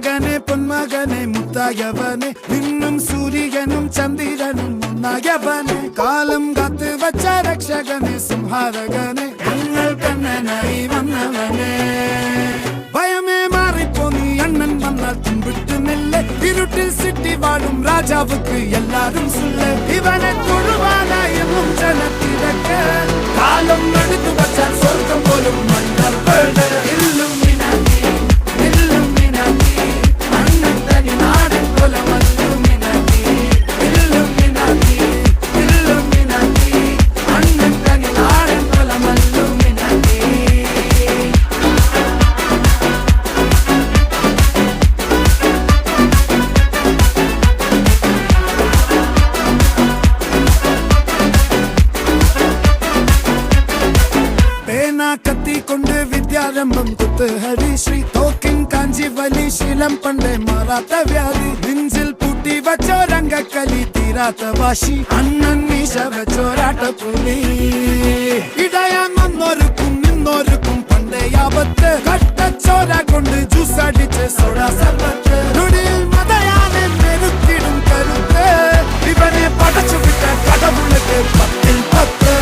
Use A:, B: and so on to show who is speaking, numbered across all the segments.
A: മകനെ പൊന്മകനെ മുത്തായവനെ നിന്നും സൂര്യനും ചന്ദ്രനും ഒന്നായവനെ കാലം കാത്ത് വച്ച രക്ഷകനെ സംഹാരകനെ ഞങ്ങൾ കണ്ണനായി വന്നവനെ ഭയമേ മാറിപ്പോ നീ അണ്ണൻ വന്നാൽ തുമ്പിട്ട് നെല്ല് ഇരുട്ടിൽ സിറ്റി വാഴും രാജാവുക്ക് എല്ലാരും സുല്ല് ഇവനെ തൊഴുവാനായെന്നും ജനത്തിരക്ക് കാലം എടുത്തു വച്ചാൽ സ്വർഗം പോലും മണ്ണൽ വീട് കത്തിക്കൊണ്ട് വിദ്യാരംഭം കുത്ത് ഹരിശ്രീ തോക്കിൻ കാഞ്ചി വലി ശീലം പണ്ടേ മാറാത്ത വ്യാധി നെഞ്ചിൽ പൂട്ടി വച്ചോരംഗക്കലി തീരാത്ത വാശി അണ്ണൻ മീശ വെച്ചോരാട്ട പുലി ഇടയാൻ വന്നോർക്കും നിന്നോർക്കും പണ്ടേ ആപത്ത് കട്ടച്ചോര കൊണ്ട് ജ്യൂസ് അടിച്ച് സോഡ സർബത്ത് നൊടിയിൽ മതയാനെ മെരുത്തിടും കരുത്ത് ഇവനെ പടച്ചു വിട്ട കടവുള്ളത് 10-10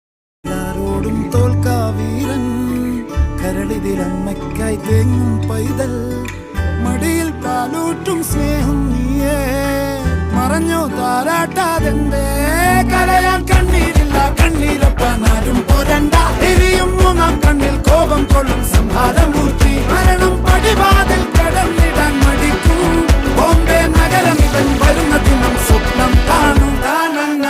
A: ഉലകിതിരോടും തോൽക്കാവീരൻ കരളിതിലമ്മയ്ക്കായി തേങ്ങും പൈതൽ മടിയിൽ പാലൂറ്റും സ്നേഹം നീയേ മറഞ്ഞോ താരാട്ടാതെന്തേ കരയാൻ കണ്ണീരില്ല കണ്ണീരൊപ്പാനാരും പോരണ്ട എരിയും മൂന്നാം കണ്ണിൽ കോപം കൊള്ളും സംഹാരമൂർത്തി മരണം പടിവാതിൽ കടന്നിടാൻ മടിക്കും ബോംബെ നഗരം ഇവൻ വരുന്ന ദിനം സ്വപ്നം കാണും താനന്ന